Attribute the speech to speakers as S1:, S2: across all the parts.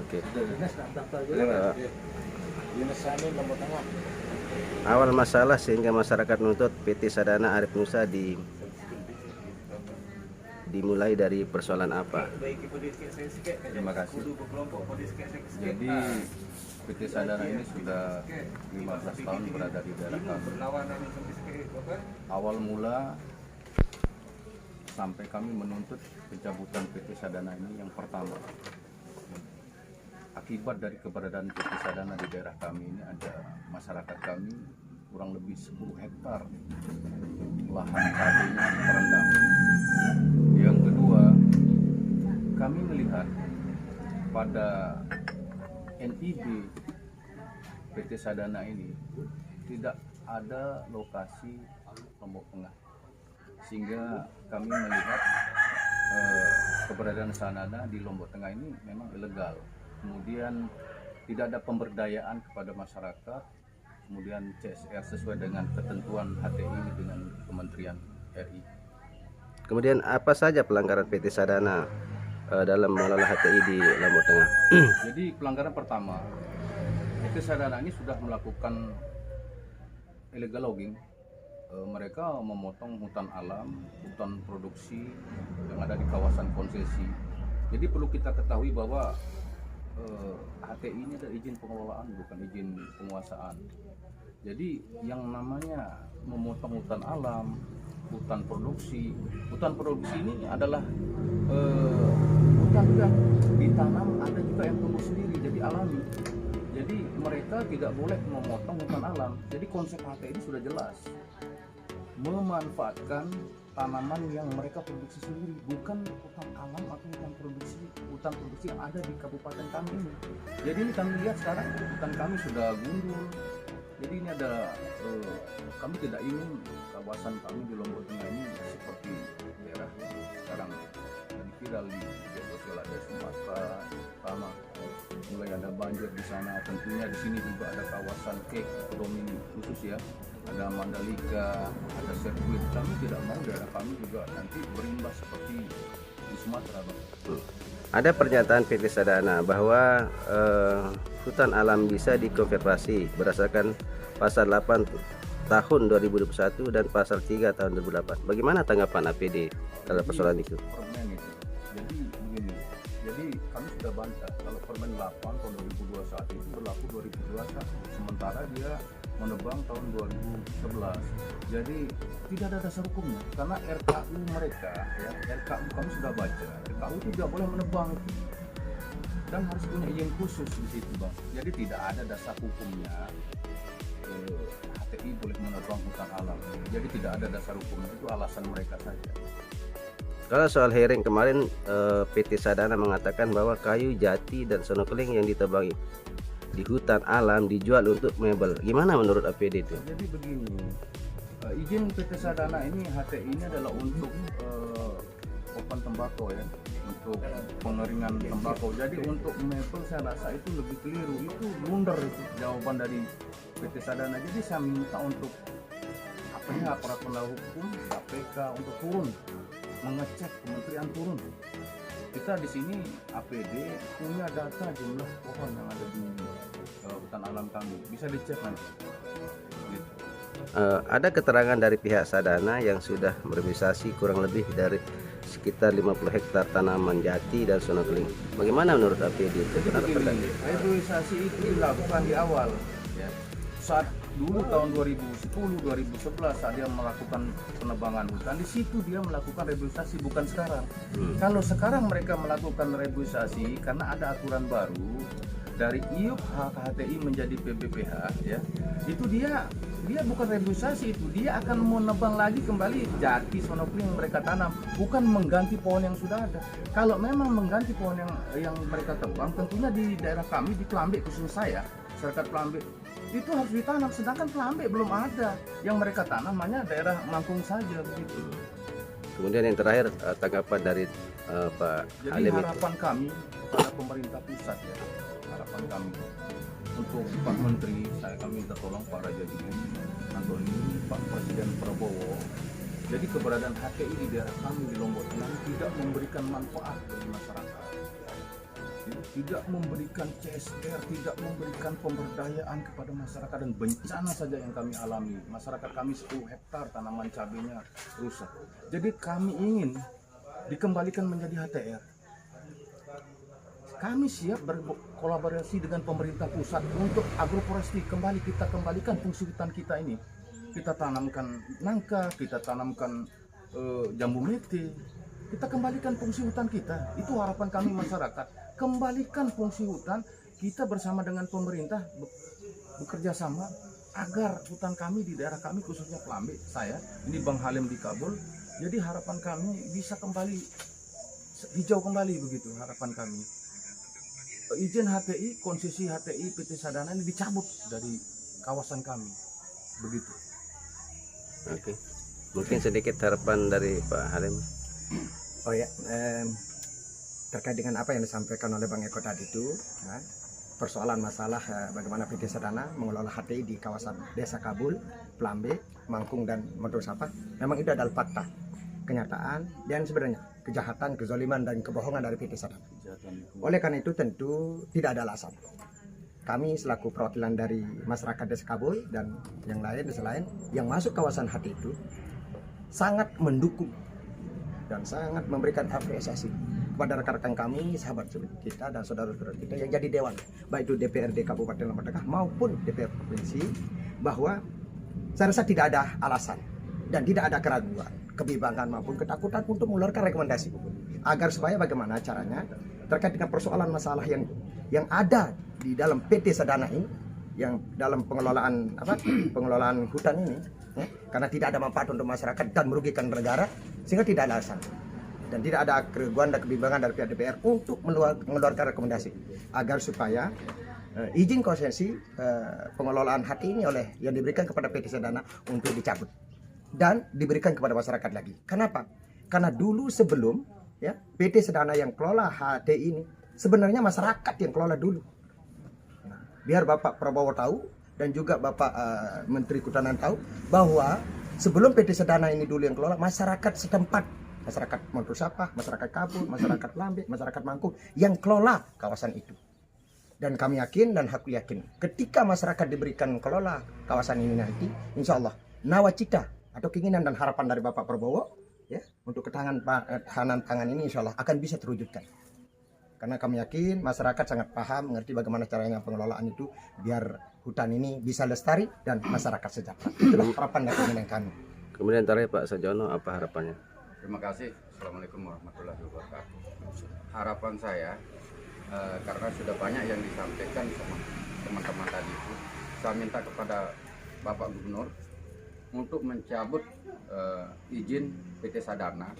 S1: Oke. Awal masalah sehingga masyarakat menuntut PT Sadana Arif Nusa dimulai dari persoalan apa?
S2: Terima kasih. Jadi PT Sadana ini sudah 15 tahun berada di daerah kami. Awal mula sampai kami menuntut pencabutan PT Sadana ini yang pertama, akibat dari keberadaan PT Sadana di daerah kami ini ada masyarakat kami kurang lebih 10 hektar lahan cabainya terendam. Yang kedua, kami melihat pada NIB PT Sadana ini tidak ada lokasi Lombok Tengah, sehingga kami melihat keberadaan Sadana di Lombok Tengah ini memang ilegal. Kemudian tidak ada pemberdayaan kepada masyarakat, kemudian CSR sesuai dengan ketentuan HTI dengan Kementerian RI.
S1: Kemudian apa saja pelanggaran PT Sadana dalam mengelola HTI di Lombok Tengah?
S2: Jadi pelanggaran pertama, PT Sadana ini sudah melakukan illegal logging. Mereka memotong hutan alam, hutan produksi yang ada di kawasan konsesi. Jadi perlu kita ketahui bahwa HTI ini ada izin pengelolaan, bukan izin penguasaan. Jadi yang namanya memotong hutan alam, hutan produksi ini adalah hutan yang ditanam, ada juga yang tumbuh sendiri, jadi alami. Jadi mereka tidak boleh memotong hutan alam. Jadi konsep HTI ini sudah jelas, memanfaatkan tanaman yang mereka produksi sendiri, bukan hutan alam atau hutan produksi yang ada di kabupaten kami ini. Jadi ini kami lihat sekarang hutan kami sudah gundul. Jadi ini ada kami tidak ingin kawasan kami di Lombok Tengah ini seperti daerah sekarang yang viral di media sosial, ada Sumatera sama mulai ada banjir di sana. Tentunya di sini juga ada kawasan ekonomi khusus ya. Ada Mandalika, ada sirkuit. Kami tidak mau daerah kami juga nanti berimbas seperti di Sumatera, Bang.
S1: Ada pernyataan PT Sadana bahwa hutan alam bisa dikonservasi berdasarkan pasal 8 tahun 2021 dan pasal 3 tahun 2008. Bagaimana tanggapan APD terhadap persoalan itu?
S2: Permen itu. Jadi begini. Jadi kami sudah bantah kalau Permen 8 tahun 2021 itu berlaku 2021, sementara dia menebang tahun 2011. Jadi tidak ada dasar hukumnya karena RKU mereka ya, RKU kami sudah baca, RKU itu tidak boleh menebang dan harus punya izin khusus di situ, Bang. Jadi tidak ada dasar hukumnya HTI boleh menebang hutan alam. Jadi tidak ada dasar hukumnya, itu alasan mereka saja.
S1: Kalau soal hearing kemarin, PT Sadana mengatakan bahwa kayu jati dan sonokeling yang ditebang di hutan alam dijual untuk mebel. Gimana menurut APD itu?
S2: Jadi begini, izin PT Sadana ini HTI ini adalah untuk open tembakau ya, untuk pengeringan tembakau. Jadi untuk mebel saya rasa itu lebih keliru, itu blunder itu jawaban dari PT Sadana. Jadi saya minta untuk aparat penegak hukum KPK untuk turun mengecek, kementerian turun. Kita di sini APD punya data jumlah pohon yang ada di hutan alam kami, bisa dicek nanti. Gitu.
S1: Ada keterangan dari pihak Sadana yang sudah merevitalisasi kurang lebih dari sekitar 50 hektar tanaman jati dan sonokeling. Bagaimana menurut APD itu?
S2: Revitalisasi itu dilakukan di awal ya. Saat dulu tahun 2010-2011 saat dia melakukan penebangan hutan, di situ dia melakukan revitalisasi, bukan sekarang. Kalau sekarang mereka melakukan revitalisasi karena ada aturan baru dari IUP HTI menjadi PBPH ya, itu dia bukan revitalisasi, itu dia akan menebang lagi kembali jati sonokeling yang mereka tanam, bukan mengganti pohon yang sudah ada. Kalau memang mengganti pohon yang mereka tebang, tentunya di daerah kami di Pelambe, khusus saya masyarakat Pelambe, itu harus ditanam, sedangkan Pelambe belum ada. Yang mereka tanam hanya daerah Mangkung saja begitu.
S1: Kemudian yang terakhir, tanggapan dari Pak
S2: Jadi
S1: Halim
S2: harapan kami kepada pemerintah pusat ya, harapan kami untuk Pak Menteri, kami minta tolong Pak Raja Dini Antoni, Pak Presiden Prabowo. Jadi keberadaan HTI di daerah kami di Lombok Tengah tidak memberikan manfaat bagi masyarakat. tidak memberikan CSR, tidak memberikan pemberdayaan kepada masyarakat, dan bencana saja yang kami alami. Masyarakat kami 10 hektar tanaman cabenya rusak. Jadi kami ingin dikembalikan menjadi HTR. Kami siap berkolaborasi dengan pemerintah pusat untuk agroforestry. Kita kembalikan fungsi hutan kita ini. Kita tanamkan nangka, kita tanamkan jambu mete. Kita kembalikan fungsi hutan kita. Itu harapan kami masyarakat. Kembalikan fungsi hutan, kita bersama dengan pemerintah bekerja sama agar hutan kami di daerah kami, khususnya Pelambe, saya ini Bang Halim di Kabul. Jadi harapan kami bisa kembali hijau kembali, begitu harapan kami. Izin HTI, konsesi HTI PT Sadana ini dicabut dari kawasan kami, begitu.
S1: Oke, mungkin sedikit harapan dari Pak Halim.
S3: Oh ya, terkait dengan apa yang disampaikan oleh Bang Eko tadi itu, ya, persoalan masalah bagaimana PT Sadana mengelola HTI di kawasan Desa Kabul, Pelambe, Mangkung, dan Mondosapa, memang itu adalah fakta, kenyataan, dan sebenarnya kejahatan, kezaliman, dan kebohongan dari PT Sadana. Oleh karena itu tentu tidak ada alasan. Kami selaku perwakilan dari masyarakat Desa Kabul dan yang lain, desa lain yang masuk kawasan HTI itu sangat mendukung dan sangat memberikan apresiasi kepada rekan-rekan kami, sahabat kita dan saudara-saudara kita yang jadi dewan, baik itu DPRD Kabupaten Lombok Tengah maupun DPR Provinsi, bahwa saya rasa tidak ada alasan dan tidak ada keraguan, kebimbangan maupun ketakutan untuk mengeluarkan rekomendasi agar supaya bagaimana caranya terkait dengan persoalan masalah yang ada di dalam PT Sadana ini, yang dalam pengelolaan pengelolaan hutan ini, ya, karena tidak ada manfaat untuk masyarakat dan merugikan negara, sehingga tidak ada alasan dan tidak ada keraguan dan kebimbangan dari pihak DPR untuk mengeluarkan rekomendasi agar supaya izin konsesi pengelolaan HTI ini oleh yang diberikan kepada PT Sadana untuk dicabut dan diberikan kepada masyarakat lagi. Kenapa? Karena dulu sebelum ya PT Sadana yang kelola HTI ini, sebenarnya masyarakat yang kelola dulu. Nah, biar Bapak Prabowo tahu dan juga Bapak Menteri Kehutanan tahu bahwa sebelum PT Sadana ini dulu yang kelola, masyarakat setempat, masyarakat Mondosapa, masyarakat Kabul, masyarakat Lambe, masyarakat Mangkung yang kelola kawasan itu. Dan kami yakin dan aku yakin ketika masyarakat diberikan kelola kawasan ini nanti, insya Allah nawacita atau keinginan dan harapan dari Bapak Prabowo ya untuk ketahanan pangan ini insya Allah akan bisa terwujudkan. Karena kami yakin masyarakat sangat paham, mengerti bagaimana caranya pengelolaan itu biar hutan ini bisa lestari dan masyarakat sejahtera. Itulah harapan dan keinginan kami.
S1: Kemudian terakhir Pak Sajono, apa harapannya?
S4: Terima kasih. Assalamualaikum warahmatullahi wabarakatuh. Harapan saya, karena sudah banyak yang disampaikan sama teman-teman tadi itu, saya minta kepada Bapak Gubernur untuk mencabut izin PT Sadana,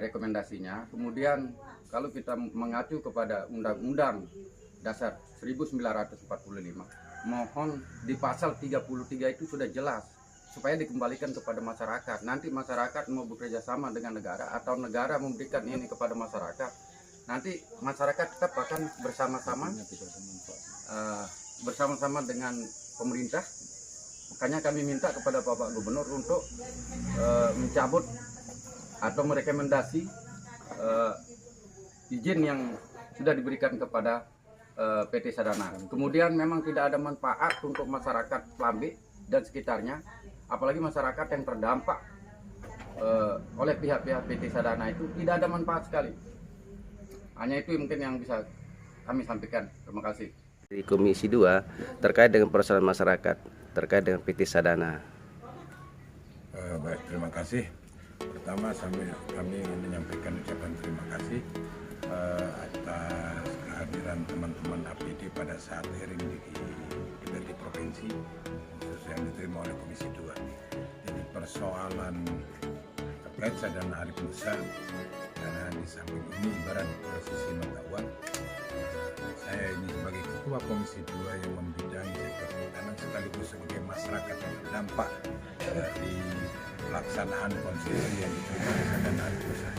S4: rekomendasinya. Kemudian kalau kita mengacu kepada Undang-Undang Dasar 1945, mohon di pasal 33 itu sudah jelas supaya dikembalikan kepada masyarakat. Nanti masyarakat mau bekerja sama dengan negara atau negara memberikan ini kepada masyarakat, nanti masyarakat tetap akan bersama-sama dengan pemerintah. Makanya kami minta kepada Bapak Gubernur untuk mencabut atau merekomendasi izin yang sudah diberikan kepada PT Sadana. Kemudian memang tidak ada manfaat untuk masyarakat Pelambe dan sekitarnya, apalagi masyarakat yang terdampak oleh pihak-pihak PT Sadana itu tidak ada manfaat sekali. Hanya itu mungkin yang bisa kami sampaikan. Terima kasih.
S1: Di Komisi 2 terkait dengan persoalan masyarakat terkait dengan PT Sadana.
S5: Baik, terima kasih. Pertama kami ingin menyampaikan ucapan terima kasih atas kehadiran teman-teman APD pada saat hearing di DPRD Provinsi, khusus yang diterima oleh Komisi 2. Jadi persoalan terkait Sadana Arif Musa, karena di samping ini ibarat posisi mata uang, saya ini sebagai Ketua Komisi 2 yang membidangi sektor perikanan sekaligus sebagai masyarakat yang terdampak dari pelaksanaan konsesi yang diterima oleh Sadana Arif Musa.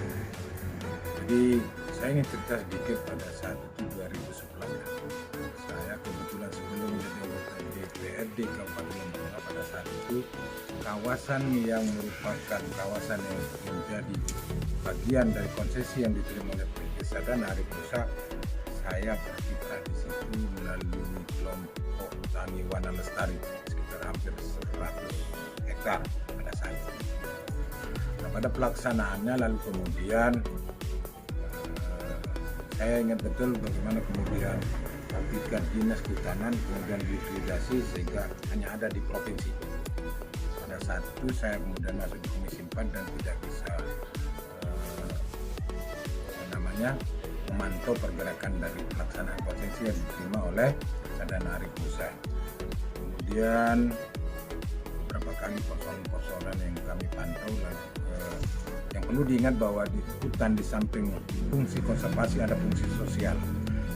S5: Jadi saya ingin cerita sedikit pada saat itu 2011. Saya kebetulan sebelum menjadi anggota DPRD Kabupaten Lombok Tengah, pada saat itu kawasan yang merupakan kawasan yang menjadi bagian dari konsesi yang diterima oleh PT Sadana Arif Musa, saya berkiprah di situ melalui kelompok tani Wana Lestari sekitar hampir 100 hektar pada saat itu. Nah, pada pelaksanaannya lalu kemudian saya ingat betul bagaimana kemudian tingkat dinas kehutanan kemudian dilikuidasi sehingga hanya ada di provinsi. Pada saat itu saya kemudian masuk di Komisi 4 dan tidak bisa memantau pergerakan dari pelaksanaan konsesi yang diterima oleh Sadana Arif Musa. Kemudian beberapa kali persoalan-persoalan yang kami pantau, yang perlu diingat bahwa di hutan di samping fungsi konservasi ada fungsi sosial.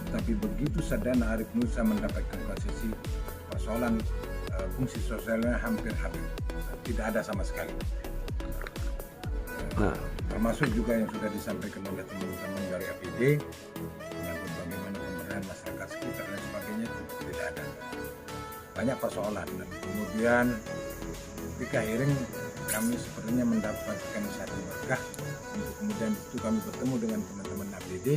S5: Tapi begitu Sadana Arif Musa mendapatkan konsesi, persoalan fungsi sosialnya hampir habis, tidak ada sama sekali. Termasuk juga yang sudah disampaikan oleh teman-teman dari APD menyangkut bagaimana pemberdayaan masyarakat sekitar dan sebagainya, tidak ada. Banyak persoalan dan kemudian ketika hearing kami sepertinya mendapatkan satu berkah untuk kemudian itu kami bertemu dengan teman-teman APD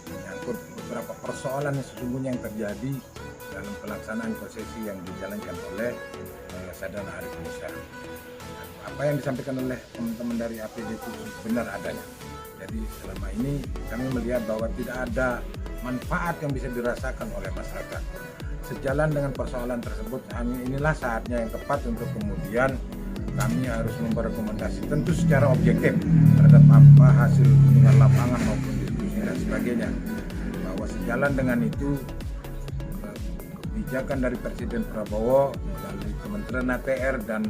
S5: menyangkut beberapa persoalan yang sesungguhnya yang terjadi dalam pelaksanaan konsesi yang dijalankan oleh Sadana Arif Musa. Apa yang disampaikan oleh teman-teman dari APD itu benar adanya. Jadi selama ini kami melihat bahwa tidak ada manfaat yang bisa dirasakan oleh masyarakat. Sejalan dengan persoalan tersebut, inilah saatnya yang tepat untuk kemudian kami harus memberi rekomendasi tentu secara objektif terhadap apa hasil kunjungan lapangan maupun diskusi dan sebagainya. Bahwa sejalan dengan itu kebijakan dari Presiden Prabowo melalui Kementerian ATR dan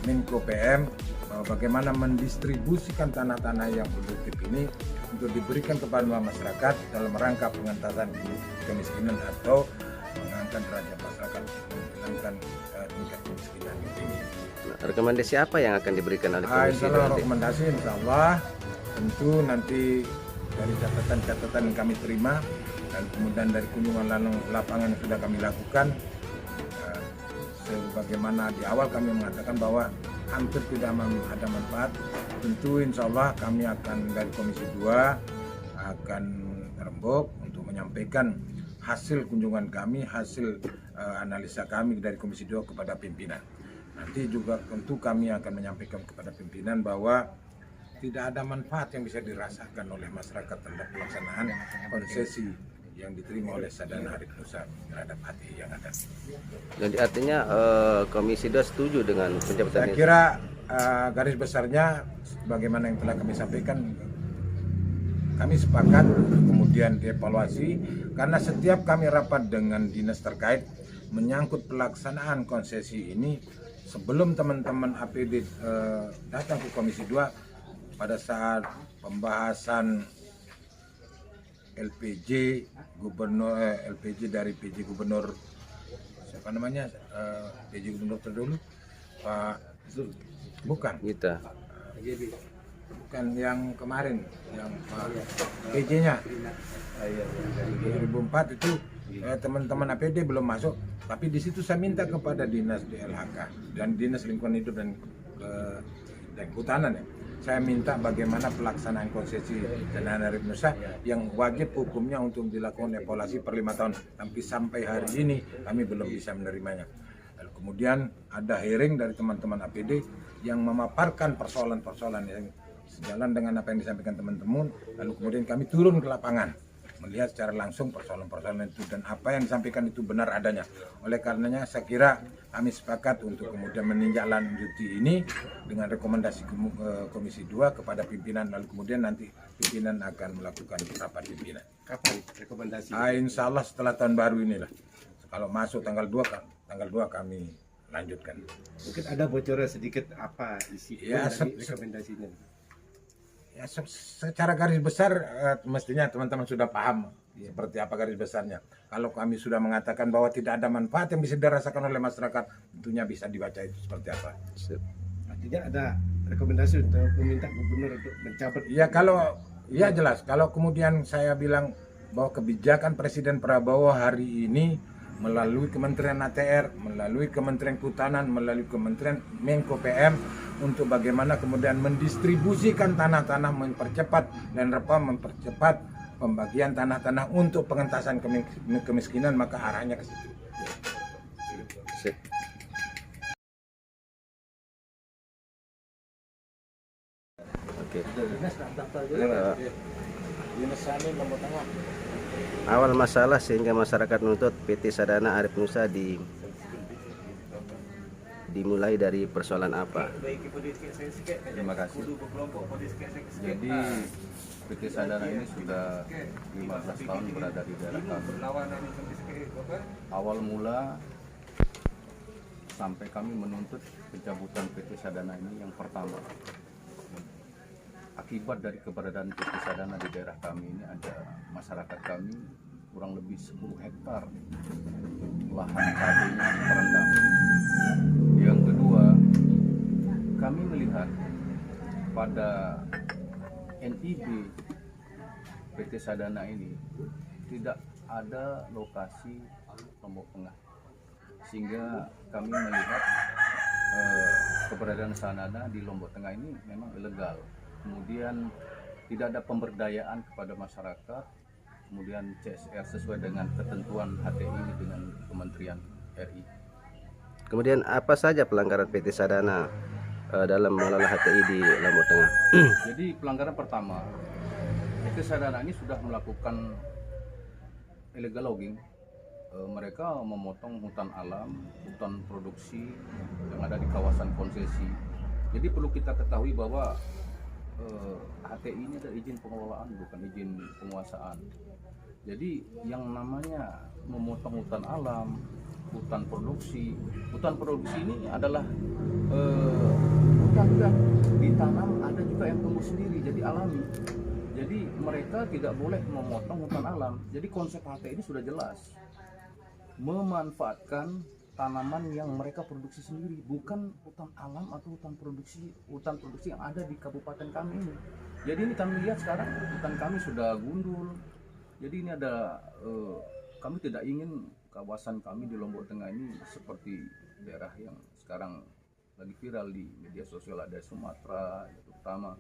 S5: Menko PM bahwa bagaimana mendistribusikan tanah-tanah yang produktif ini untuk diberikan kepada masyarakat dalam rangka pengentasan kemiskinan atau mengangkat derajat masyarakat, menghilangkan tingkat kemiskinan yang tinggi.
S1: Rekomendasi apa yang akan diberikan oleh Komisi?
S5: Rekomendasi insya Allah tentu nanti dari catatan-catatan yang kami terima dan kemudian dari kunjungan lapangan yang sudah kami lakukan, sebagaimana di awal kami mengatakan bahwa hampir tidak ada manfaat, tentu insya Allah kami akan dari Komisi 2 akan rembuk untuk menyampaikan hasil kunjungan kami, hasil analisa kami dari Komisi 2 kepada pimpinan. Nanti juga tentu kami akan menyampaikan kepada pimpinan bahwa tidak ada manfaat yang bisa dirasakan oleh masyarakat terhadap pelaksanaan konsesi yang diterima oleh Sadana Arif Musa terhadap HTI yang ada.
S1: Jadi artinya Komisi 2 setuju dengan pencabutan
S5: Saya
S1: ini?
S5: kira garis besarnya bagaimana yang telah kami sampaikan, kami sepakat untuk kemudian dievaluasi karena setiap kami rapat dengan dinas terkait menyangkut pelaksanaan konsesi ini sebelum teman-teman APD datang ke Komisi 2 pada saat pembahasan LPJ Gubernur LPJ dari PJ Gubernur siapa namanya PJ Gubernur terdahulu Pak bukan
S1: Kita.
S5: bukan yang kemarin yang PJ-nya 2004 itu teman-teman APD belum masuk, tapi di situ saya minta kepada dinas DLHK dan dinas lingkungan hidup dan kehutanan ya. Saya minta bagaimana pelaksanaan konsesi Sadana Arif Musa yang wajib hukumnya untuk dilakukan evaluasi per 5 tahun. Tapi sampai hari ini kami belum bisa menerimanya. Lalu kemudian ada hearing dari teman-teman APD yang memaparkan persoalan-persoalan yang sejalan dengan apa yang disampaikan teman-teman. Lalu kemudian kami turun ke lapangan melihat secara langsung persoalan-persoalan itu dan apa yang disampaikan itu benar adanya. Oleh karenanya saya kira kami sepakat untuk kemudian menindaklanjuti ini dengan rekomendasi Komisi 2 kepada pimpinan, lalu kemudian nanti pimpinan akan melakukan rapat pimpinan.
S3: Kapan rekomendasi?
S5: Insya Allah setelah tahun baru inilah. Kalau masuk tanggal 2 kami lanjutkan.
S6: Mungkin ada bocoran sedikit apa isi
S5: Ya,
S6: dari rekomendasinya?
S5: Ya, secara garis besar mestinya teman-teman sudah paham seperti apa garis besarnya. Kalau kami sudah mengatakan bahwa tidak ada manfaat yang bisa dirasakan oleh masyarakat, tentunya bisa dibaca itu seperti apa.
S6: Artinya ada rekomendasi untuk meminta gubernur untuk mencabut.
S5: Ya jelas. Kalau kemudian saya bilang bahwa kebijakan Presiden Prabowo hari ini melalui Kementerian ATR, melalui Kementerian Kehutanan, melalui Kementerian Menko PM untuk bagaimana kemudian mendistribusikan tanah-tanah, mempercepat dan mempercepat pembagian tanah-tanah untuk pengentasan kemiskinan, maka arahnya ke situ.
S1: Sip. Oke. Awal masalah sehingga masyarakat menuntut PT Sadana Arif Nusa dimulai dari persoalan apa?
S2: Terima kasih. Jadi PT Sadana ini sudah 15 tahun berada di daerah kami. Awal mula sampai kami menuntut pencabutan PT Sadana ini yang pertama, akibat dari keberadaan PT Sadana di daerah kami ini ada masyarakat kami kurang lebih 10 hektar lahan cabainya terendam. Yang kedua, kami melihat pada NIB PT Sadana ini tidak ada lokasi Lombok Tengah, sehingga kami melihat keberadaan Sadana di Lombok Tengah ini memang ilegal. Kemudian tidak ada pemberdayaan kepada masyarakat, kemudian CSR sesuai dengan ketentuan HTI dengan Kementerian RI.
S1: Kemudian apa saja pelanggaran PT Sadana dalam mengelola HTI di Lombok Tengah?
S2: Jadi pelanggaran pertama, PT Sadana ini sudah melakukan illegal logging. Mereka memotong hutan alam, hutan produksi yang ada di kawasan konsesi. Jadi perlu kita ketahui bahwa HTI ini ada izin pengelolaan, bukan izin penguasaan. Jadi yang namanya memotong hutan alam, hutan produksi ini adalah hutan juga ditanam, ada juga yang tumbuh sendiri, jadi alami. Jadi mereka tidak boleh memotong hutan alam. Jadi konsep HTI ini sudah jelas, memanfaatkan tanaman yang mereka produksi sendiri, bukan hutan alam atau hutan produksi yang ada di kabupaten kami ini. Jadi ini kami lihat sekarang hutan kami sudah gundul. Jadi ini ada kami tidak ingin kawasan kami di Lombok Tengah ini seperti daerah yang sekarang lagi viral di media sosial, ada Sumatera terutama,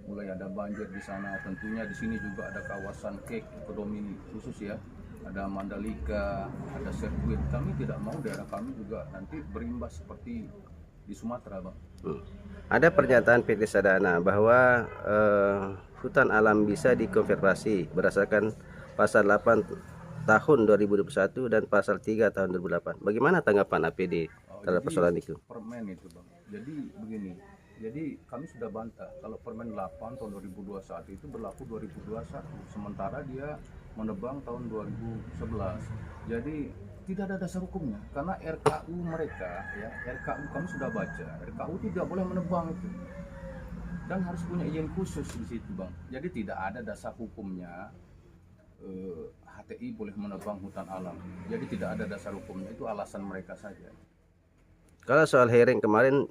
S2: mulai ada banjir di sana. Tentunya di sini juga ada kawasan ekonomi khusus ya. Ada Mandalika, ada sirkuit. Kami tidak mau daerah kami juga nanti berimbas seperti di Sumatera, Bang.
S1: Ada pernyataan PT Sadana bahwa hutan alam bisa dikonservasi berdasarkan pasal 8 tahun 2021 dan pasal 3 tahun 2008. Bagaimana tanggapan APD terhadap persoalan itu?
S2: Permen itu, Bang. Jadi begini. Jadi kami sudah bantah kalau Permen 8 tahun 2021 itu berlaku 2021, sementara dia menebang tahun 2011. Jadi tidak ada dasar hukumnya, karena RKU mereka ya, RKU kami sudah baca, RKU tidak boleh menebang itu dan harus punya izin khusus di situ, Bang. Jadi tidak ada dasar hukumnya HTI boleh menebang hutan alam. Jadi tidak ada dasar hukumnya, itu alasan mereka saja.
S1: Kalau soal hearing kemarin,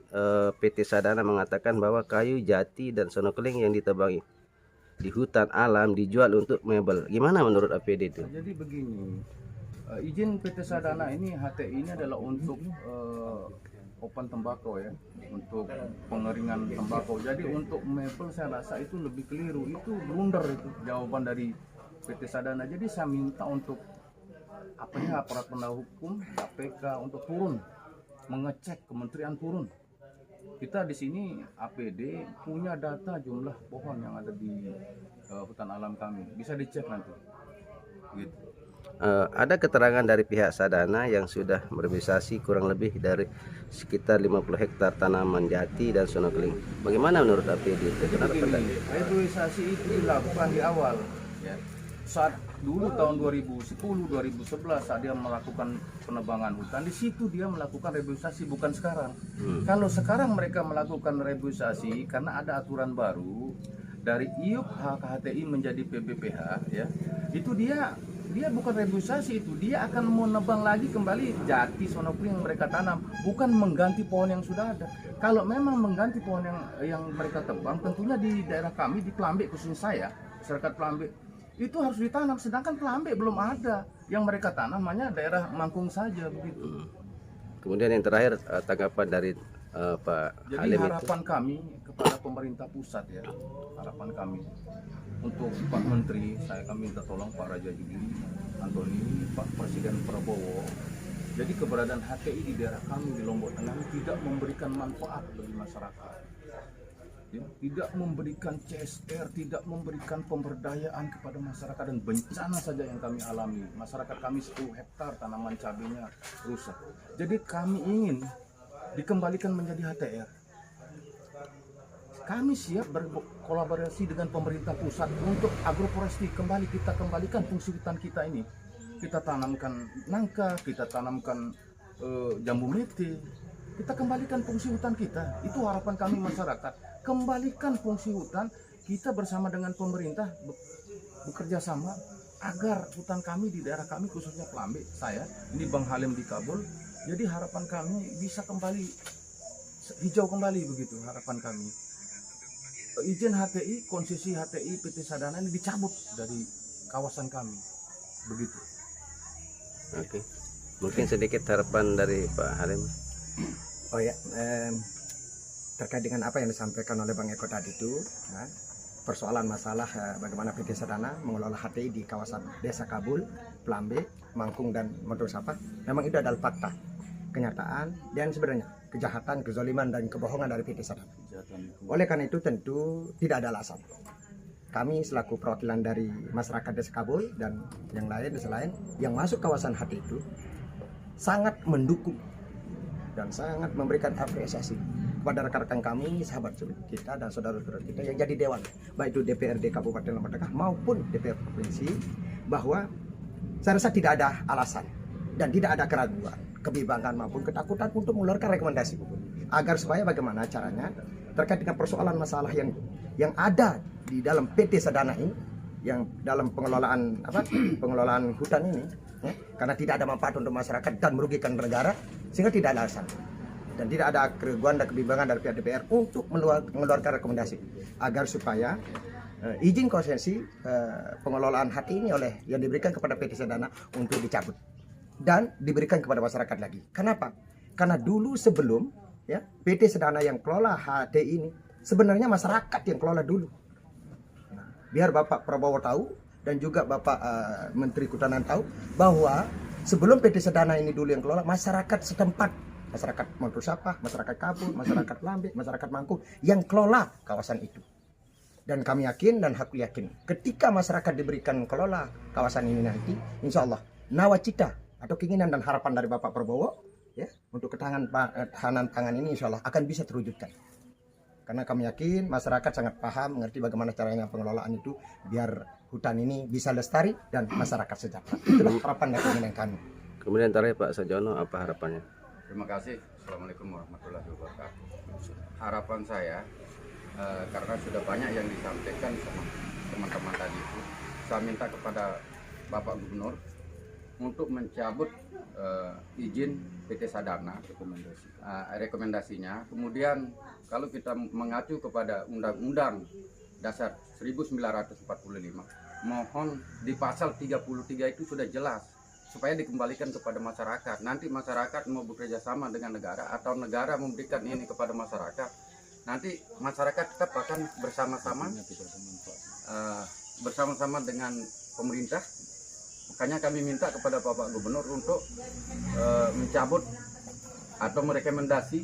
S1: PT Sadana mengatakan bahwa kayu jati dan sonokeling yang ditebang di hutan alam dijual untuk mebel. Gimana menurut APD itu?
S2: Jadi begini, izin PT Sadana ini, HTI ini adalah untuk open tembakau ya, untuk pengeringan tembakau. Jadi untuk mebel saya rasa itu lebih keliru, itu blunder itu jawaban dari PT Sadana. Jadi saya minta untuk aparat penegak hukum KPK untuk turun mengecek, kementerian turun. Kita di sini APD punya data jumlah pohon yang ada di hutan alam kami, bisa dicek nanti. Gitu.
S1: Ada keterangan dari pihak Sadana yang sudah merealisasi kurang lebih dari sekitar 50 hektar tanaman jati dan sonokeling. Bagaimana menurut APD itu?
S2: Reboisasi itu dilakukan di awal ya. Saat dulu tahun 2010-2011 saat dia melakukan penebangan hutan, di situ dia melakukan reboisasi, bukan sekarang. Kalau sekarang mereka melakukan reboisasi karena ada aturan baru dari IUP HTI menjadi PBPH ya, itu dia bukan reboisasi, itu dia akan menebang lagi kembali jati sonokeling yang mereka tanam, bukan mengganti pohon yang sudah ada. Kalau memang mengganti pohon yang mereka tebang, tentunya di daerah kami di Pelambe, khususnya saya, masyarakat Pelambe, itu harus ditanam, sedangkan Pelambe belum ada. Yang mereka tanam hanya daerah Mangkung saja begitu.
S1: Kemudian yang terakhir, tanggapan dari Pak
S2: Jadi
S1: Halim
S2: harapan kami kepada pemerintah pusat ya, harapan kami untuk Pak Menteri, kami minta tolong Pak Raja Juli Antoni, Pak Presiden Prabowo. Jadi keberadaan HTI di daerah kami di Lombok Tengah tidak memberikan manfaat bagi masyarakat. Ya, tidak memberikan CSR, tidak memberikan pemberdayaan kepada masyarakat, dan bencana saja yang kami alami. Masyarakat kami 10 hektar tanaman cabenya rusak. Jadi kami ingin dikembalikan menjadi HTR. Kami siap berkolaborasi dengan pemerintah pusat untuk agroforestry. Kita kembalikan fungsi hutan kita ini. Kita tanamkan nangka, kita tanamkan jambu mete. Kita kembalikan fungsi hutan kita. Itu harapan kami masyarakat. Kembalikan fungsi hutan, kita bersama dengan pemerintah bekerja sama agar hutan kami di daerah kami, khususnya Pelambe, ini Bang Halim di Kabul. Jadi harapan kami bisa kembali hijau kembali, begitu harapan kami. Izin HTI, konsesi HTI PT Sadana ini dicabut dari kawasan kami, begitu.
S1: Oke, mungkin sedikit harapan dari Pak Halim.
S3: Oh ya, terkait dengan apa yang disampaikan oleh Bang Eko tadi itu, ya, persoalan masalah bagaimana PT Sadana mengelola HTI di kawasan Desa Kabul, Pelambe, Mangkung, dan Montosapa, memang itu adalah fakta, kenyataan, dan sebenarnya kejahatan, kezaliman, dan kebohongan dari PT Sadana. Oleh karena itu tentu tidak ada alasan. Kami selaku perwakilan dari masyarakat Desa Kabul dan yang lain, desa lain yang masuk kawasan HTI itu sangat mendukung dan sangat memberikan apresiasi kepada rekan-rekan kami, sahabat kita dan saudara-saudara kita yang jadi dewan, baik itu DPRD Kabupaten Lombok Tengah maupun DPR Provinsi, bahwa saya rasa tidak ada alasan dan tidak ada keraguan, kebimbangan maupun ketakutan untuk mengeluarkan rekomendasi agar supaya bagaimana caranya terkait dengan persoalan masalah yang ada di dalam PT Sadana ini, yang dalam pengelolaan hutan ini, ya, karena tidak ada manfaat untuk masyarakat dan merugikan negara, sehingga tidak ada alasan dan tidak ada keraguan dan kebimbangan dari pihak DPR untuk mengeluarkan rekomendasi agar supaya izin konsesi pengelolaan HTI ini yang diberikan kepada PT Sadana untuk dicabut dan diberikan kepada masyarakat lagi. Kenapa? Karena dulu sebelum ya PT Sadana yang kelola HTI ini, sebenarnya masyarakat yang kelola dulu. Nah, biar Bapak Prabowo tahu dan juga Bapak Menteri Kehutanan tahu bahwa sebelum PT Sadana ini dulu yang kelola, masyarakat setempat, masyarakat Montosapa, masyarakat Kabul, masyarakat Pelambe, masyarakat Mangkung yang kelola kawasan itu. Dan kami yakin dan aku yakin ketika masyarakat diberikan kelola kawasan ini nanti, insya Allah nawacita atau keinginan dan harapan dari Bapak Prabowo ya untuk ketahanan pangan ini insya Allah akan bisa terwujudkan. Karena kami yakin masyarakat sangat paham, mengerti bagaimana caranya pengelolaan itu biar hutan ini bisa lestari dan masyarakat sejahtera. Itulah harapan dan keinginan kami.
S1: Kemudian terakhir Pak Sajono, apa harapannya?
S4: Terima kasih. Assalamualaikum warahmatullahi wabarakatuh. Harapan saya, karena sudah banyak yang disampaikan sama teman-teman tadi itu, saya minta kepada Bapak Gubernur untuk mencabut izin PT Sadana, rekomendasinya. Kemudian kalau kita mengacu kepada Undang-Undang Dasar 1945, mohon di pasal 33 itu sudah jelas supaya dikembalikan kepada masyarakat. Nanti masyarakat mau bekerja sama dengan negara atau negara memberikan ini kepada masyarakat, nanti masyarakat tetap akan bersama-sama dengan pemerintah. Makanya kami minta kepada Bapak Gubernur untuk mencabut atau merekomendasi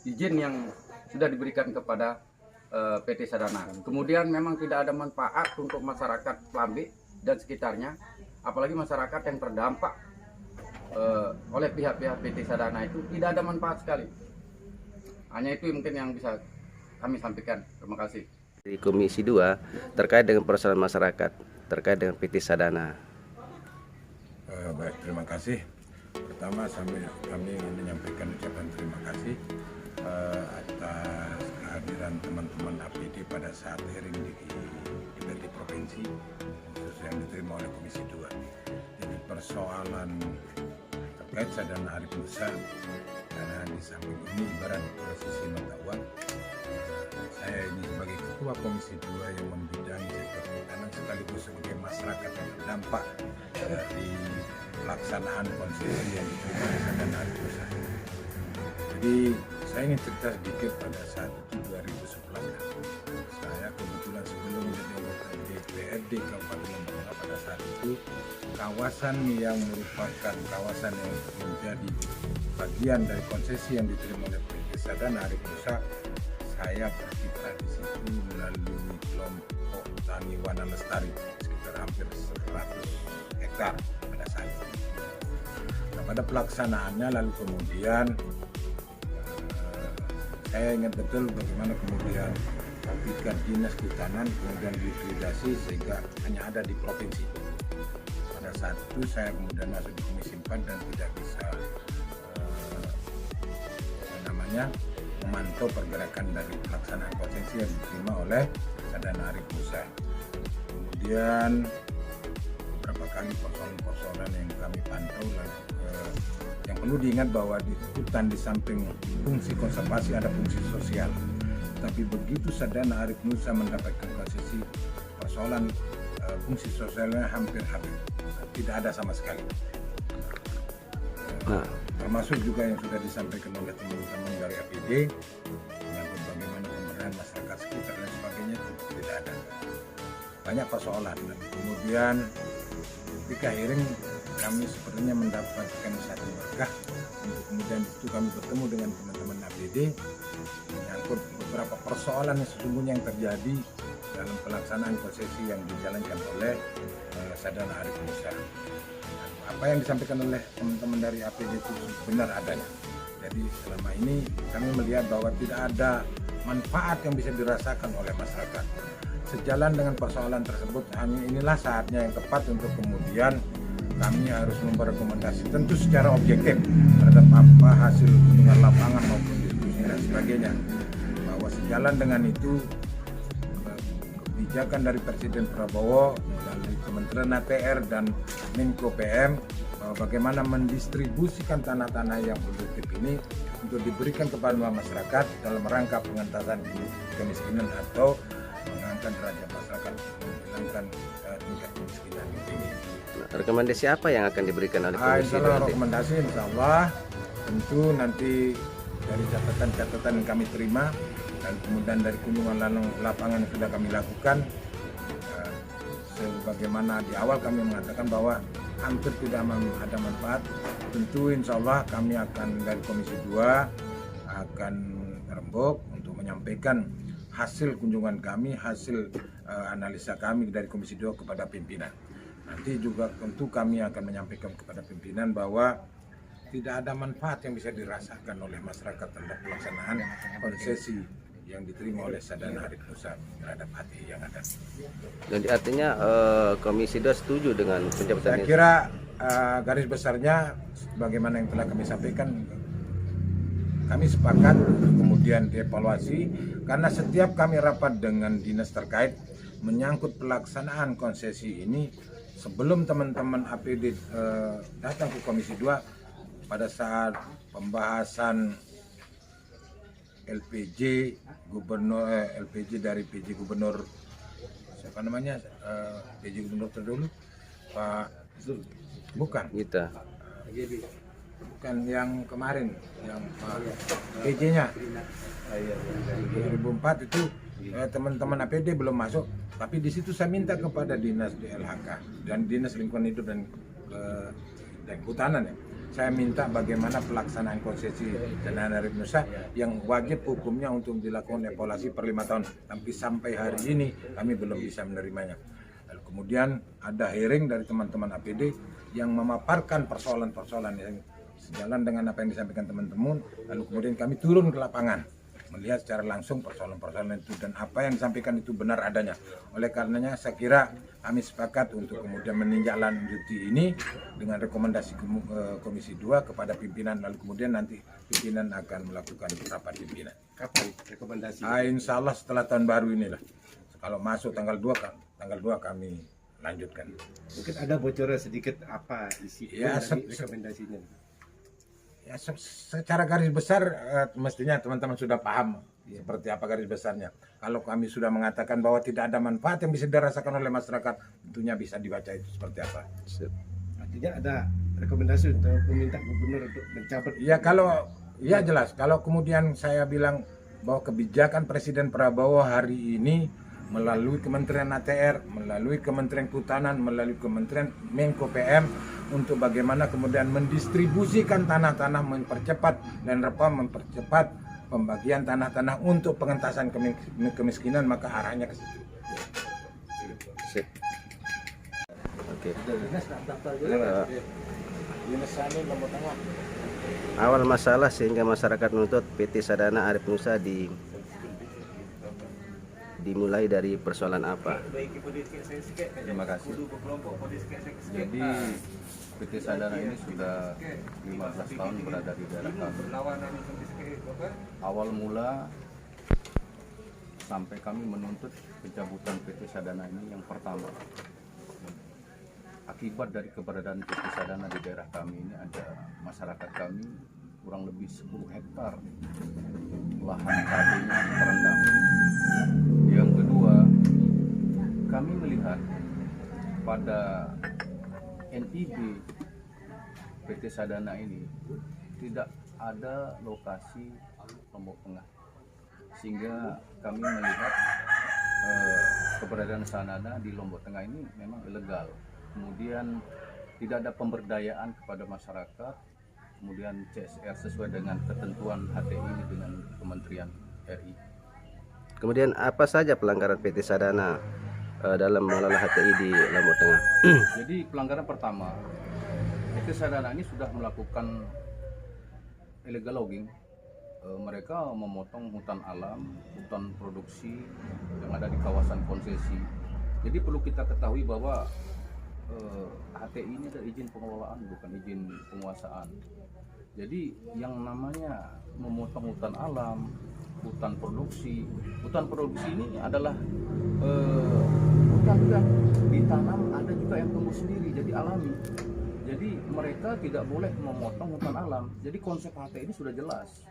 S4: izin yang sudah diberikan kepada PT Sadana. Kemudian memang tidak ada manfaat untuk masyarakat Pelambe dan sekitarnya, apalagi masyarakat yang terdampak oleh pihak-pihak PT Sadana itu tidak ada manfaat sekali. Hanya itu mungkin yang bisa kami sampaikan. Terima kasih.
S1: Di Komisi 2 terkait dengan persoalan masyarakat terkait dengan PT Sadana.
S5: Baik, terima kasih. Pertama kami ingin menyampaikan ucapan terima kasih atas kehadiran teman-teman APD pada saat hearing di DPRD Provinsi, khusus yang diterima oleh Komisi 2. Jadi persoalan terkait Sadana Arif Musa, karena di samping ini ibarat posisi mata uang, saya ini sebagai Ketua Komisi 2 yang membidangi sektor pertanian sekaligus sebagai masyarakat yang terdampak dari pelaksanaan konsesi yang diterima oleh Sadana Arif Musa. Jadi saya ingin cerita sedikit pada saat itu 2011. Saya kebetulan APD Kabupaten Lombok Tengah pada saat itu, kawasan yang merupakan kawasan yang menjadi bagian dari konsesi yang diterima oleh PT Sadana Arif Nusa, saya berkiprah di situ melalui kelompok tani Wana Lestari sekitar hampir 100 hektar pada saat itu. Nah, pada pelaksanaannya lalu kemudian saya ingat betul bagaimana kemudian tingkat dinas kehutanan kemudian likuidasi sehingga hanya ada di provinsi. Pada saat itu saya kemudian masuk di Komisi 4 dan tidak bisa memantau pergerakan dari pelaksanaan konsesi yang diterima oleh Sadana Arif Nusa. Kemudian beberapa kali persoalan-persoalan yang kami pantau, yang perlu diingat bahwa di hutan di samping fungsi konservasi ada fungsi sosial. Tapi begitu Sadana Arif Nusa mendapatkan konsesi, persoalan fungsi sosialnya hampir habis, tidak ada sama sekali. Termasuk juga yang sudah disampaikan oleh teman-teman dari APD menyangkut bagaimana pemberdayaan masyarakat sekitar dan sebagainya, itu tidak ada. Banyak persoalan. Dan kemudian ketika hearing kami sepertinya mendapatkan satu berkah untuk kemudian itu kami bertemu dengan teman-teman APD menyangkut beberapa persoalan yang sesungguhnya yang terjadi dalam pelaksanaan konsesi yang dijalankan oleh Sadana Arif Nusa. Apa yang disampaikan oleh teman-teman dari APD itu benar adanya. Jadi selama ini kami melihat bahwa tidak ada manfaat yang bisa dirasakan oleh masyarakat. Sejalan dengan persoalan tersebut, inilah saatnya yang tepat untuk kemudian kami harus memrekomendasi tentu secara objektif terhadap apa hasil kunjungan lapangan maupun diskusi dan sebagainya. Bahwa sejalan dengan itu kebijakan dari Presiden Prabowo melalui Kementerian ATR dan Menko PM bagaimana mendistribusikan tanah-tanah yang produktif ini untuk diberikan kepada masyarakat dalam rangka pengentasan kemiskinan atau mengangkat derajat masyarakat, menghilangkan tingkat kemiskinan yang tinggi.
S1: Rekomendasi apa yang akan diberikan oleh Komisi
S5: Insya Allah rekomendasi Insya Allah tentu nanti dari catatan-catatan yang kami terima dan kemudian dari kunjungan lapangan yang sudah kami lakukan, sebagaimana di awal kami mengatakan bahwa hampir tidak ada manfaat, tentu insya Allah kami akan dari Komisi 2 akan rembuk untuk menyampaikan hasil kunjungan kami, hasil analisa kami dari Komisi 2 kepada pimpinan. Nanti juga tentu kami akan menyampaikan kepada pimpinan bahwa tidak ada manfaat yang bisa dirasakan oleh masyarakat terhadap pelaksanaan konsesi yang diterima oleh Sadana Arif Nusa terhadap HTI yang ada.
S1: Jadi artinya Komisi 2 setuju dengan pencabutan
S5: Saya
S1: ini?
S5: kira garis besarnya bagaimana yang telah kami sampaikan, kami sepakat kemudian dievaluasi karena setiap kami rapat dengan dinas terkait menyangkut pelaksanaan konsesi ini sebelum teman-teman APD datang ke Komisi 2 pada saat pembahasan LPJ Gubernur LPJ dari PJ Gubernur siapa namanya PJ Gubernur terdahulu Pak bukan
S1: Kita.
S5: bukan yang kemarin yang PJ-nya 2004 itu teman-teman APD belum masuk, tapi di situ saya minta kepada dinas DLHK dan dinas lingkungan hidup dan kehutanan ya. Saya minta bagaimana pelaksanaan konsesi Sadana Arif Nusa yang wajib hukumnya untuk dilakukan evaluasi per 5 tahun. Tapi sampai hari ini kami belum bisa menerimanya. Lalu kemudian ada hearing dari teman-teman APD yang memaparkan persoalan-persoalan yang sejalan dengan apa yang disampaikan teman-teman. Lalu kemudian kami turun ke lapangan melihat secara langsung persoalan-persoalan itu dan apa yang disampaikan itu benar adanya. Oleh karenanya saya kira kami sepakat untuk kemudian menindaklanjuti ini dengan rekomendasi Komisi 2 kepada pimpinan, lalu kemudian nanti pimpinan akan melakukan rapat pimpinan.
S6: Kapan rekomendasi?
S5: Insya Allah setelah tahun baru inilah. Kalau masuk tanggal 2 kami lanjutkan.
S6: Mungkin ada bocoran sedikit apa isi
S5: Ya,
S6: dari rekomendasinya?
S5: Ya, secara garis besar mestinya teman-teman sudah paham seperti apa garis besarnya. Kalau kami sudah mengatakan bahwa tidak ada manfaat yang bisa dirasakan oleh masyarakat, tentunya bisa dibaca itu seperti apa.
S6: Artinya ada rekomendasi untuk meminta gubernur untuk mencabut.
S5: Ya jelas. Kalau kemudian saya bilang bahwa kebijakan Presiden Prabowo hari ini melalui Kementerian ATR, melalui Kementerian Kehutanan, melalui Kementerian Menko PM untuk bagaimana kemudian mendistribusikan tanah-tanah, mempercepat dan mempercepat pembagian tanah-tanah untuk pengentasan kemiskinan, maka arahnya ke situ.
S1: Sip. Oke. Awal masalah sehingga masyarakat menuntut PT Sadana Arif Nusa dimulai dari persoalan apa?
S2: Terima kasih. Jadi PT Sadana ini sudah 15 tahun berada di daerah kami. Awal mula sampai kami menuntut pencabutan PT Sadana ini yang pertama, akibat dari keberadaan PT Sadana di daerah kami ini ada masyarakat kami kurang lebih 10 hektar lahan cabainya terendam. Yang kedua, kami melihat pada NIB PT Sadana ini tidak ada lokasi Lombok Tengah, sehingga kami melihat keberadaan Sadana di Lombok Tengah ini memang ilegal. Kemudian tidak ada pemberdayaan kepada masyarakat, kemudian CSR sesuai dengan ketentuan HTI dengan Kementerian RI.
S1: Kemudian apa saja pelanggaran PT Sadana dalam mengelola HTI di Lombok Tengah?
S2: Jadi pelanggaran pertama, PT Sadana ini sudah melakukan illegal logging. Mereka memotong hutan alam, hutan produksi yang ada di kawasan konsesi. Jadi perlu kita ketahui bahwa HTI ini ada izin pengelolaan, bukan izin penguasaan. Jadi yang namanya memotong hutan alam, hutan produksi ini adalah hutan yang ditanam, ada juga yang tumbuh sendiri, jadi alami. Jadi mereka tidak boleh memotong hutan alam. Jadi konsep HTI ini sudah jelas,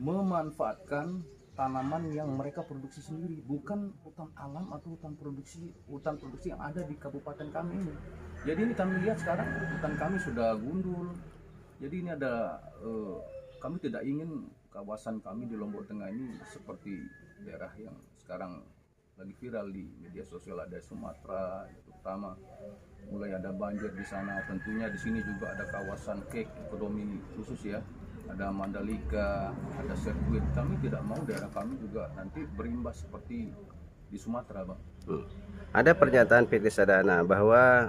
S2: memanfaatkan tanaman yang mereka produksi sendiri, bukan hutan alam atau hutan produksi yang ada di kabupaten kami ini. Jadi ini kami lihat sekarang hutan kami sudah gundul. Jadi ini ada kami tidak ingin kawasan kami di Lombok Tengah ini seperti daerah yang sekarang lagi viral di media sosial, ada Sumatera terutama, mulai ada banjir di sana. Tentunya di sini juga ada kawasan ekonomi khusus ya. Ada Mandalika, ada sirkuit. Kami tidak mau daerah kami juga nanti berimbas seperti di Sumatera, Bang.
S1: Ada pernyataan PT Sadana bahwa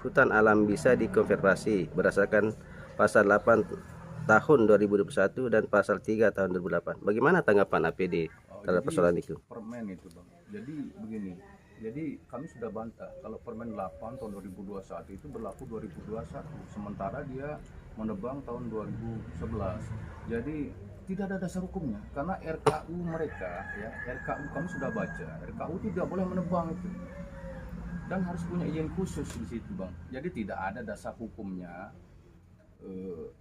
S1: hutan alam bisa dikonservasi berdasarkan pasal 8 tahun 2021 dan pasal 3 tahun 2008. Bagaimana tanggapan APD terhadap persoalan itu?
S2: Permen itu, Bang. Jadi begini. Jadi kami sudah bantah kalau Permen 8 tahun 2021 itu berlaku 2021, sementara dia menebang tahun 2011. Jadi tidak ada dasar hukumnya, karena RKU mereka ya, RKU kami sudah baca, RKU tidak boleh menebang itu dan harus punya izin khusus di situ, Bang. Jadi tidak ada dasar hukumnya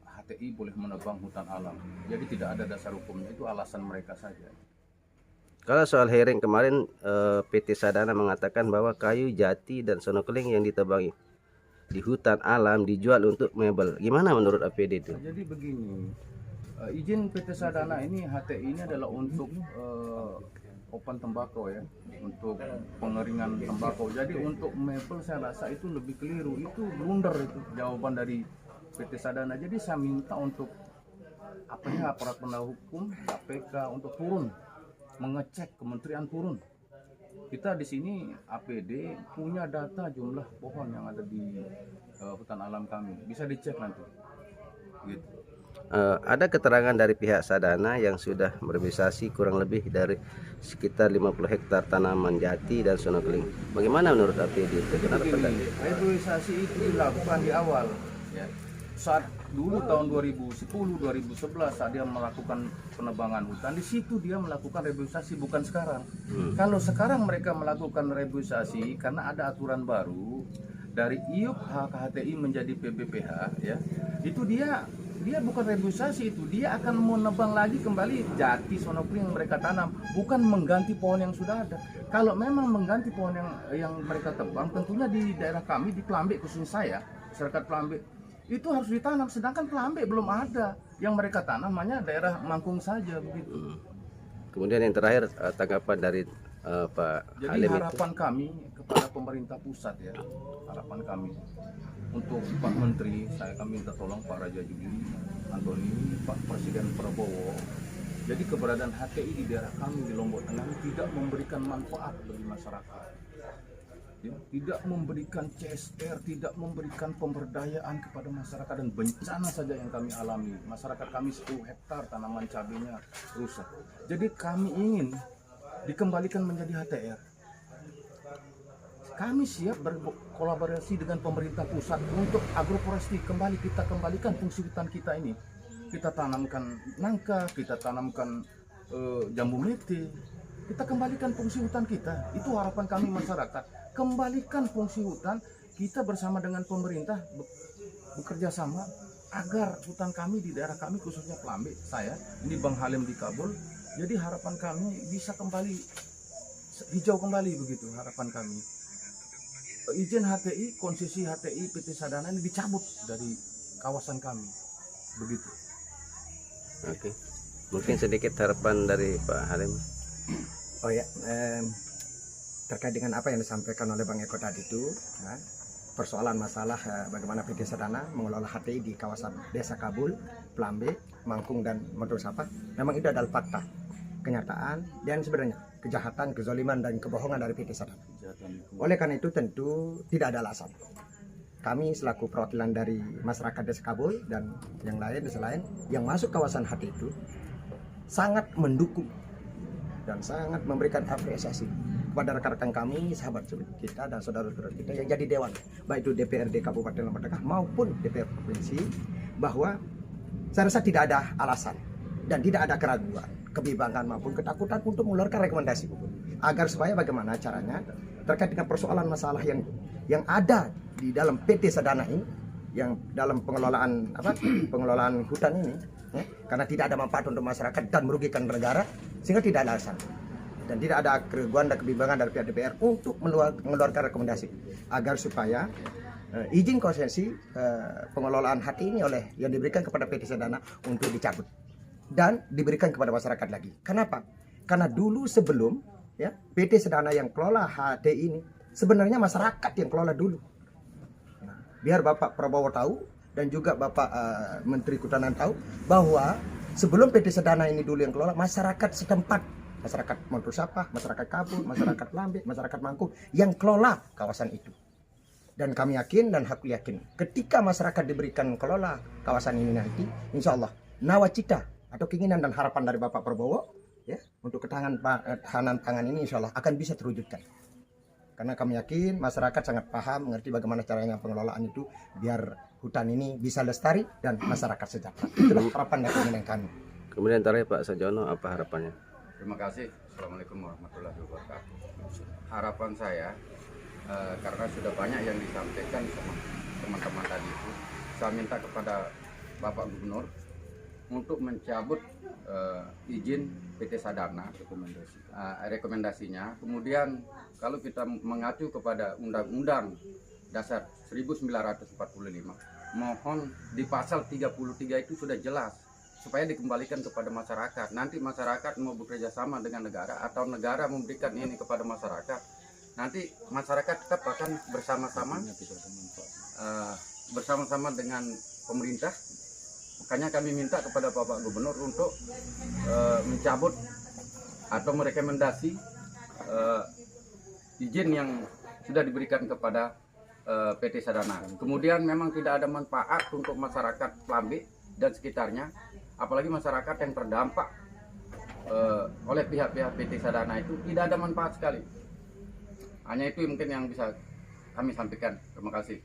S2: HTI boleh menebang hutan alam. Jadi tidak ada dasar hukumnya, itu alasan mereka saja.
S1: Kalau soal hearing kemarin, PT Sadana mengatakan bahwa kayu jati dan sonokeling yang ditebang di hutan alam dijual untuk mebel. Gimana menurut APD itu?
S2: Jadi begini, izin PT Sadana ini, HTI ini adalah untuk open tembakau ya, untuk pengeringan tembakau. Jadi untuk mebel saya rasa itu lebih keliru, itu blunder itu jawaban dari PT Sadana. Jadi saya minta untuk aparat penegak hukum KPK untuk turun mengecek, kementerian turun. Kita di sini APD punya data jumlah pohon yang ada di hutan alam kami, bisa dicek nanti. Gitu.
S1: Ada keterangan dari pihak Sadana yang sudah berbisasi kurang lebih dari sekitar 50 hektar tanaman jati dan sonokeling. Bagaimana menurut APD itu?
S2: Reboisasi itu dilakukan di awal ya. Saat dulu tahun 2010-2011 saat dia melakukan penebangan hutan, di situ dia melakukan reboisasi, bukan sekarang. Kalau sekarang mereka melakukan reboisasi karena ada aturan baru dari IUP HTI menjadi PBPH ya, itu dia bukan reboisasi, itu dia akan menebang lagi kembali jati sonokeling yang mereka tanam, bukan mengganti pohon yang sudah ada. Kalau memang mengganti pohon yang mereka tebang, tentunya di daerah kami di Pelambik, khususnya saya, masyarakat Pelambik, itu harus ditanam, sedangkan Pelambik belum ada. Yang mereka tanam hanya daerah Mangkung saja begitu.
S1: Kemudian yang terakhir, tanggapan dari Pak
S2: Jadi
S1: Halim itu?
S2: harapan kami kepada pemerintah pusat ya, harapan kami untuk Pak Menteri, kami minta tolong Pak Raja Juli, Antoni, Pak Presiden Prabowo. Jadi keberadaan HTI di daerah kami di Lombok Tengah tidak memberikan manfaat bagi masyarakat. Ya, tidak memberikan CSR, tidak memberikan pemberdayaan kepada masyarakat, dan bencana saja yang kami alami. Masyarakat kami 10 hektar tanaman cabenya rusak. Jadi kami ingin dikembalikan menjadi HTR. Kami siap berkolaborasi dengan pemerintah pusat untuk agroforestry, kita kembalikan fungsi hutan kita ini. Kita tanamkan nangka, kita tanamkan jambu mete, kita kembalikan fungsi hutan kita. Itu harapan kami masyarakat. Kembalikan fungsi hutan, kita bersama dengan pemerintah bekerja sama agar hutan kami di daerah kami, khususnya Plambe, saya, ini Bang Halim di Kabul. Jadi harapan kami bisa kembali hijau kembali, begitu harapan kami. Izin HTI, konsesi HTI PT Sadana ini dicabut dari kawasan kami, begitu.
S1: Oke, mungkin sedikit harapan dari Pak Halim.
S3: Oh ya, terkait dengan apa yang disampaikan oleh Bang Eko tadi itu, ya, persoalan masalah bagaimana PT Sadana mengelola HTI di kawasan Desa Kabul, Plambe, Mangkung, dan Motor Sapa, memang itu adalah fakta, kenyataan, dan sebenarnya kejahatan, kezaliman, dan kebohongan dari PT Sadana. Oleh karena itu tentu tidak ada alasan. Kami selaku perwakilan dari masyarakat Desa Kabul dan yang lain, desa lain yang masuk kawasan HTI itu sangat mendukung dan sangat memberikan apresiasi kepada rekan-rekan kami, sahabat kita dan saudara-saudara kita yang jadi dewan, baik itu DPRD Kabupaten Lombok Tengah maupun DPR Provinsi, bahwa saya rasa tidak ada alasan dan tidak ada keraguan, kebimbangan maupun ketakutan untuk mengeluarkan rekomendasi agar supaya bagaimana caranya terkait dengan persoalan masalah yang ada di dalam PT Sadana ini, yang dalam pengelolaan hutan ini, ya, karena tidak ada manfaat untuk masyarakat dan merugikan negara, sehingga tidak ada alasan dan tidak ada keraguan dan kebimbangan dari pihak DPR untuk mengeluarkan rekomendasi agar supaya izin konsesi pengelolaan HTI ini yang diberikan kepada PT Sadana untuk dicabut dan diberikan kepada masyarakat lagi. Kenapa? Karena dulu sebelum ya PT Sadana yang kelola HTI ini, sebenarnya masyarakat yang kelola dulu. Nah, biar Bapak Prabowo tahu dan juga Bapak Menteri Kehutanan tahu bahwa sebelum PT Sadana ini dulu yang kelola, masyarakat setempat, masyarakat Motor Sapa, masyarakat Kabul, masyarakat Plambe, masyarakat Mangkung yang kelola kawasan itu. Dan kami yakin dan aku yakin ketika masyarakat diberikan kelola kawasan ini nanti, insya Allah nawacita atau keinginan dan harapan dari Bapak Prabowo ya untuk ketahanan pangan ini insya Allah akan bisa terwujudkan. Karena kami yakin masyarakat sangat paham, mengerti bagaimana caranya pengelolaan itu biar hutan ini bisa lestari dan masyarakat sejahtera. Itulah harapan dan keinginan kami.
S1: Kemudian terakhir Pak Sajono, apa harapannya?
S4: Terima kasih. Assalamualaikum warahmatullahi wabarakatuh. Harapan saya, karena sudah banyak yang disampaikan sama teman-teman tadi itu, saya minta kepada Bapak Gubernur untuk mencabut izin PT Sadana, rekomendasinya. Kemudian kalau kita mengacu kepada Undang-Undang Dasar 1945, mohon di pasal 33 itu sudah jelas supaya dikembalikan kepada masyarakat. Nanti masyarakat mau bekerja sama dengan negara atau negara memberikan ini kepada masyarakat, nanti masyarakat tetap akan bersama-sama dengan pemerintah. Makanya kami minta kepada Bapak Gubernur untuk mencabut atau merekomendasi izin yang sudah diberikan kepada PT Sadana. Kemudian memang tidak ada manfaat untuk masyarakat Plambe dan sekitarnya, apalagi masyarakat yang terdampak oleh pihak-pihak PT Sadana itu tidak ada manfaat sekali. Hanya itu mungkin yang bisa kami sampaikan. Terima kasih.